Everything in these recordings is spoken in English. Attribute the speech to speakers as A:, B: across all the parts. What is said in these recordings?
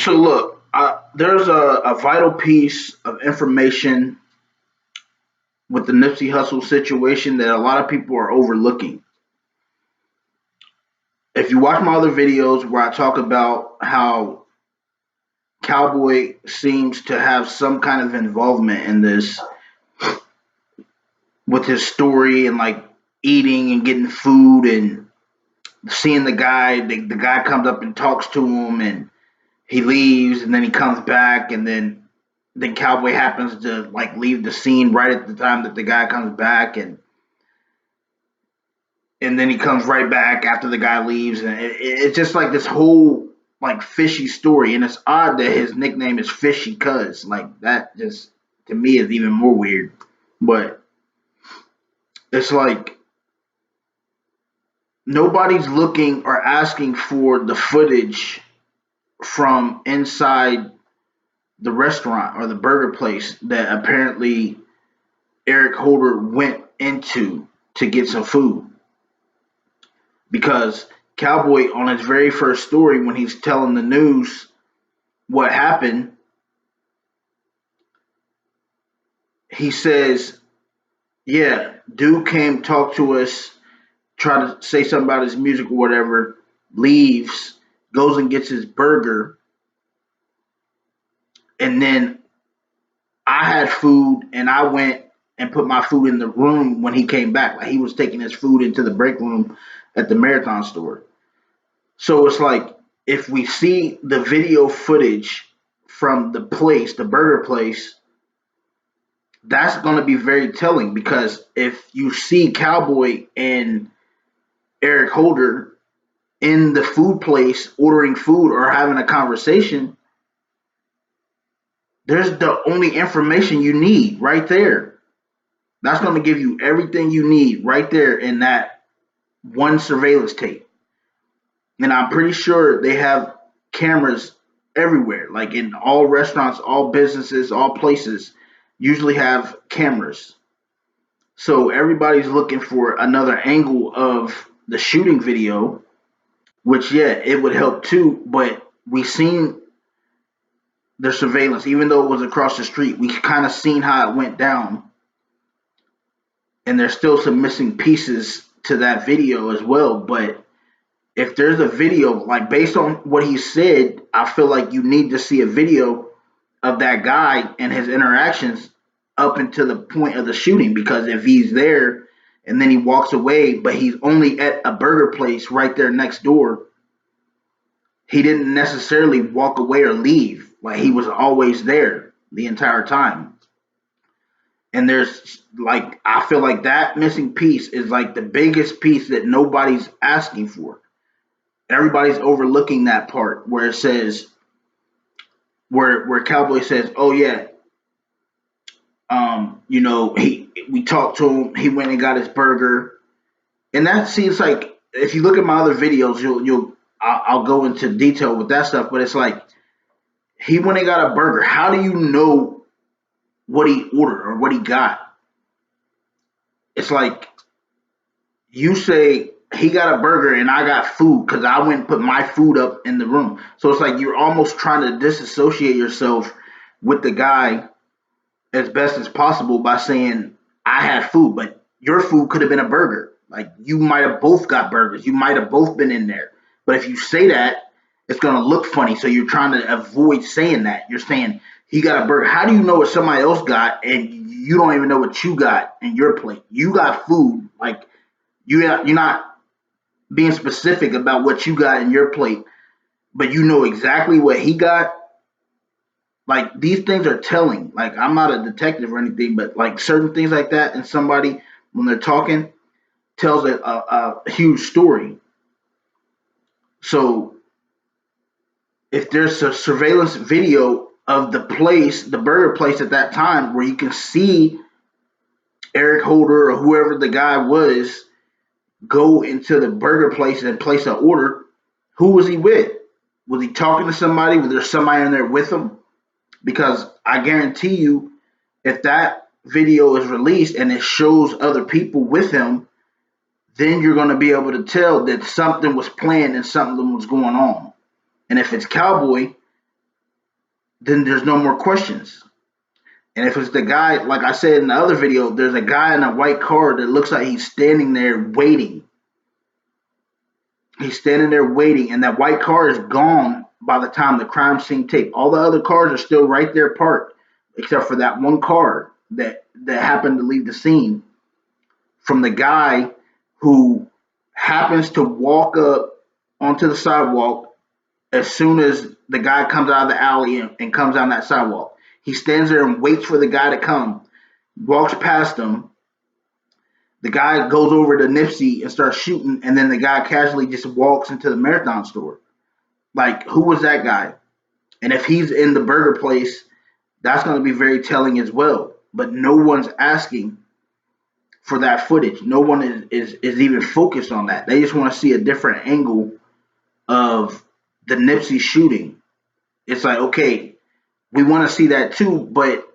A: So look, there's a vital piece of information with the Nipsey Hussle situation that a lot of people are overlooking. If you watch my other videos where I talk about how Cowboy seems to have some kind of involvement in this with his story and like eating and getting food and seeing the guy comes up and talks to him and he leaves and then he comes back and then Cowboy happens to like leave the scene right at the time that the guy comes back and then he comes right back after the guy leaves and it's just like this whole like fishy story and it's odd that his nickname is Fishy Cuz like that just to me is even more weird. But it's like nobody's looking or asking for the footage from inside the restaurant or the burger place that apparently Eric Holder went into to get some food. Because Cowboy, on his very first story, when he's telling the news what happened, he says, yeah, dude came, talk to us, try to say something about his music or whatever, leaves, goes and gets his burger, and then I had food and I went and put my food in the room when he came back. Like he was taking his food into the break room at the Marathon store. So it's like if we see the video footage from the place, the burger place, that's going to be very telling because if you see Cowboy and Eric Holder in the food place ordering food or having a conversation, there's the only information you need right there. That's going to give you everything you need right there in that one surveillance tape. And I'm pretty sure they have cameras everywhere, like in all restaurants, all businesses, all places usually have cameras. So everybody's looking for another angle of the shooting video, which yeah, it would help too, but we seen the surveillance, even though it was across the street, we kind of seen how it went down. And there's still some missing pieces to that video as well. But if there's a video, like based on what he said, I feel like you need to see a video of that guy and his interactions up until the point of the shooting. Because if he's there and then he walks away, but he's only at a burger place right there next door, he didn't necessarily walk away or leave. Like he was always there the entire time. And there's like, I feel like that missing piece is like the biggest piece that nobody's asking for. Everybody's overlooking that part where it says, where Cowboy says, "Oh yeah, he we talked to him. He went and got his burger." And that seems like if you look at my other videos, I'll go into detail with that stuff. But it's like he went and got a burger. How do you know what he ordered or what he got? It's like you say he got a burger and I got food because I went and put my food up in the room. So it's like you're almost trying to disassociate yourself with the guy as best as possible by saying I had food, but your food could have been a burger. Like you might have both got burgers. You might have both been in there. But if you say that, it's gonna look funny. So you're trying to avoid saying that. You're saying he got a burger. How do you know what somebody else got and you don't even know what you got in your plate? You got food. Like you're not being specific about what you got in your plate, but you know exactly what he got. Like these things are telling. Like I'm not a detective or anything, but like certain things like that and somebody when they're talking tells a huge story. So if there's a surveillance video of the place, the burger place at that time, where you can see Eric Holder or whoever the guy was go into the burger place and place an order, who was he with? Was he talking to somebody? Was there somebody in there with him? Because I guarantee you, if that video is released and it shows other people with him, then you're going to be able to tell that something was planned and something was going on. And if it's Cowboy, then there's no more questions. And if it's the guy, like I said in the other video, there's a guy in a white car that looks like he's standing there waiting. He's standing there waiting, and that white car is gone by the time the crime scene tape. All the other cars are still right there parked, except for that one car that happened to leave the scene from the guy who happens to walk up onto the sidewalk as soon as the guy comes out of the alley and comes down that sidewalk. He stands there and waits for the guy to come, walks past him. The guy goes over to Nipsey and starts shooting, and then the guy casually just walks into the marathon store. Like, who was that guy? And if he's in the burger place, that's going to be very telling as well. But no one's asking for that footage. No one is even focused on that. They just want to see a different angle of the Nipsey shooting. It's like, okay, we want to see that too, but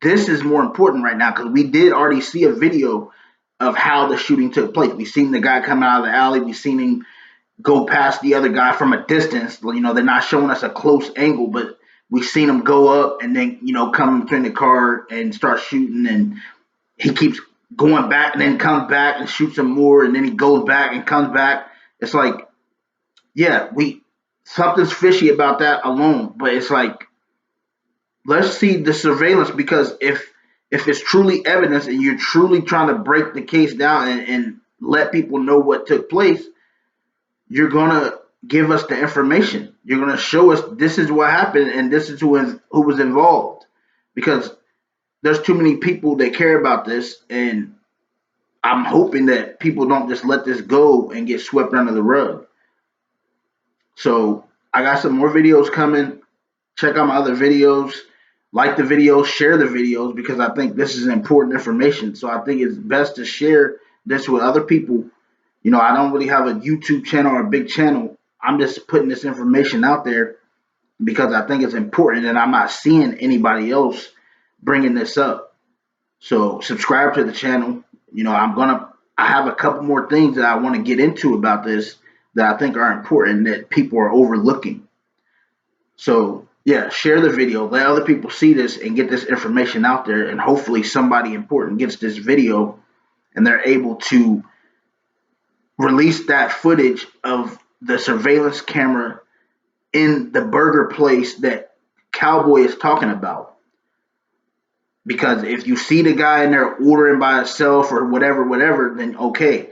A: this is more important right now because we did already see a video of how the shooting took place. We seen the guy come out of the alley. We seen him go past the other guy from a distance. You know, they're not showing us a close angle, but we seen him go up and then, you know, come between the car and start shooting. And he keeps going back and then comes back and shoots some more. And then he goes back and comes back. It's like, yeah, something's fishy about that alone. But it's like, let's see the surveillance, because if it's truly evidence and you're truly trying to break the case down and let people know what took place, you're gonna give us the information. You're gonna show us this is what happened and this is who was involved. Because there's too many people that care about this, and I'm hoping that people don't just let this go and get swept under the rug. So I got some more videos coming. Check out my other videos. Like the videos, share the videos, because I think this is important information. So I think it's best to share this with other people. You know, I don't really have a YouTube channel or a big channel. I'm just putting this information out there because I think it's important, and I'm not seeing anybody else bringing this up. So subscribe to the channel. You know, I have a couple more things that I want to get into about this that I think are important that people are overlooking. So yeah, share the video, let other people see this and get this information out there, and hopefully somebody important gets this video and they're able to release that footage of the surveillance camera in the burger place that Cowboy is talking about. Because if you see the guy in there ordering by himself or whatever, then okay,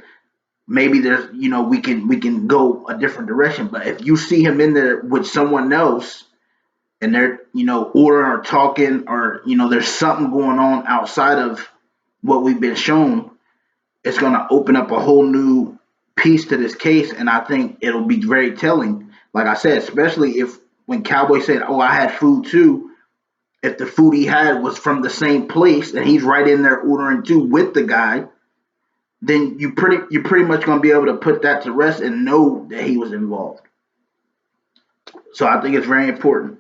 A: maybe there's, you know, we can go a different direction. But if you see him in there with someone else and they're, you know, ordering or talking, or, you know, there's something going on outside of what we've been shown, it's going to open up a whole new piece to this case. And I think it'll be very telling. Like I said, especially if when Cowboy said, oh, I had food too, if the food he had was from the same place and he's right in there ordering too with the guy, then you're pretty much going to be able to put that to rest and know that he was involved. So I think it's very important.